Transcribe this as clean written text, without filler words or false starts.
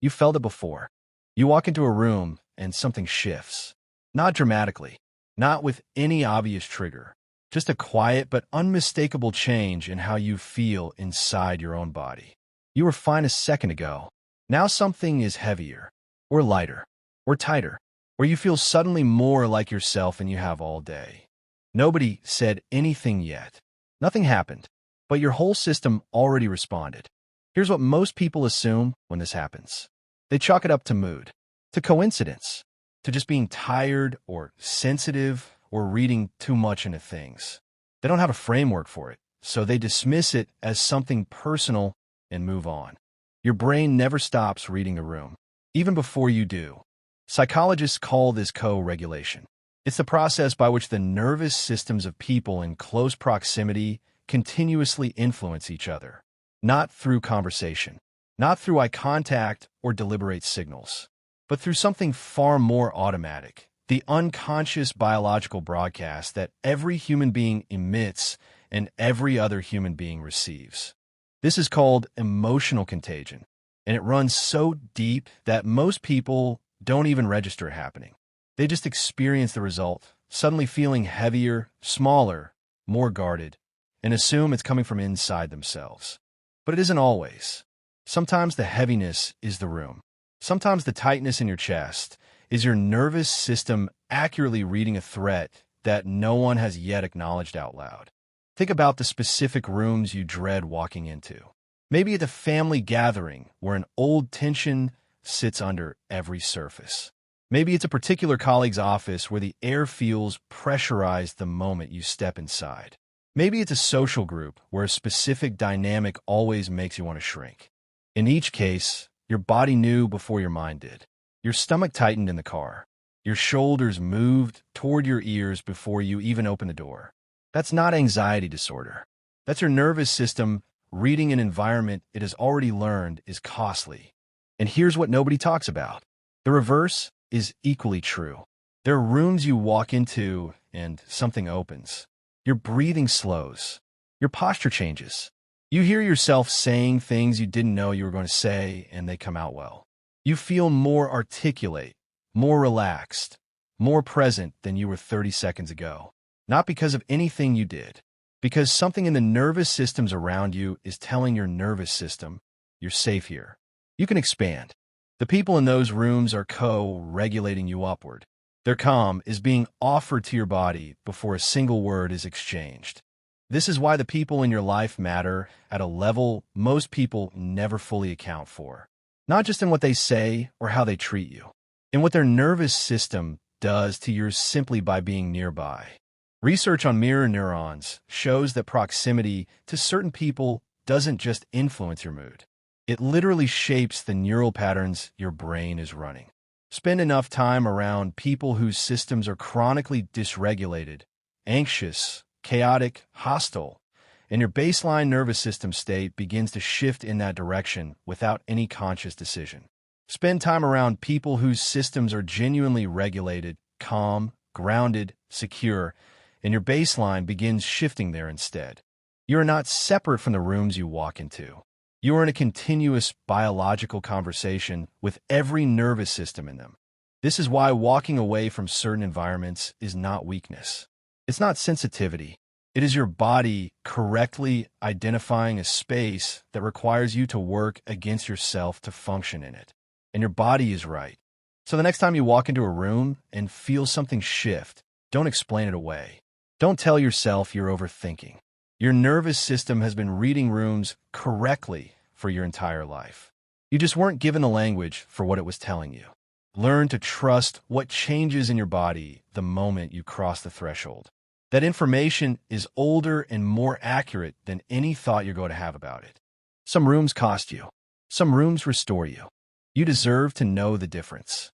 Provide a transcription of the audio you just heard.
You felt it before. You walk into a room and something shifts. Not dramatically, not with any obvious trigger, just a quiet but unmistakable change in how you feel inside your own body. You were fine a second ago. Now something is heavier, or lighter, or tighter, or you feel suddenly more like yourself than you have all day. Nobody said anything yet. Nothing happened, but your whole system already responded. Here's what most people assume when this happens. They chalk it up to mood, to coincidence, to just being tired or sensitive or reading too much into things. They don't have a framework for it, so they dismiss it as something personal and move on. Your brain never stops reading a room, even before you do. Psychologists call this co-regulation. It's the process by which the nervous systems of people in close proximity continuously influence each other, not through conversation, not through eye contact or deliberate signals, but through something far more automatic, the unconscious biological broadcast that every human being emits and every other human being receives. This is called emotional contagion, and it runs so deep that most people don't even register it happening. They just experience the result, suddenly feeling heavier, smaller, more guarded, and assume it's coming from inside themselves. But it isn't always. Sometimes the heaviness is the room. Sometimes the tightness in your chest is your nervous system accurately reading a threat that no one has yet acknowledged out loud. Think about the specific rooms you dread walking into. Maybe at a family gathering where an old tension sits under every surface. Maybe it's a particular colleague's office where the air feels pressurized the moment you step inside. Maybe it's a social group where a specific dynamic always makes you want to shrink. In each case, your body knew before your mind did. Your stomach tightened in the car. Your shoulders moved toward your ears before you even opened the door. That's not anxiety disorder. That's your nervous system reading an environment it has already learned is costly. And here's what nobody talks about. The reverse is equally true. There are rooms you walk into and something opens. Your breathing slows. Your posture changes. You hear yourself saying things you didn't know you were going to say, and they come out well. You feel more articulate, more relaxed, more present than you were 30 seconds ago. Not because of anything you did, because something in the nervous systems around you is telling your nervous system, you're safe here. You can expand. The people in those rooms are co-regulating you upward. Their calm is being offered to your body before a single word is exchanged. This is why the people in your life matter at a level most people never fully account for. Not just in what they say or how they treat you, in what their nervous system does to yours simply by being nearby. Research on mirror neurons shows that proximity to certain people doesn't just influence your mood. It literally shapes the neural patterns your brain is running. Spend enough time around people whose systems are chronically dysregulated, anxious, chaotic, hostile, and your baseline nervous system state begins to shift in that direction without any conscious decision. Spend time around people whose systems are genuinely regulated, calm, grounded, secure, and your baseline begins shifting there instead. You are not separate from the rooms you walk into. You are in a continuous biological conversation with every nervous system in them. This is why walking away from certain environments is not weakness. It's not sensitivity. It is your body correctly identifying a space that requires you to work against yourself to function in it. And your body is right. So the next time you walk into a room and feel something shift, don't explain it away. Don't tell yourself you're overthinking. Your nervous system has been reading rooms correctly for your entire life. You just weren't given the language for what it was telling you. Learn to trust what changes in your body the moment you cross the threshold. That information is older and more accurate than any thought you're going to have about it. Some rooms cost you. Some rooms restore you. You deserve to know the difference.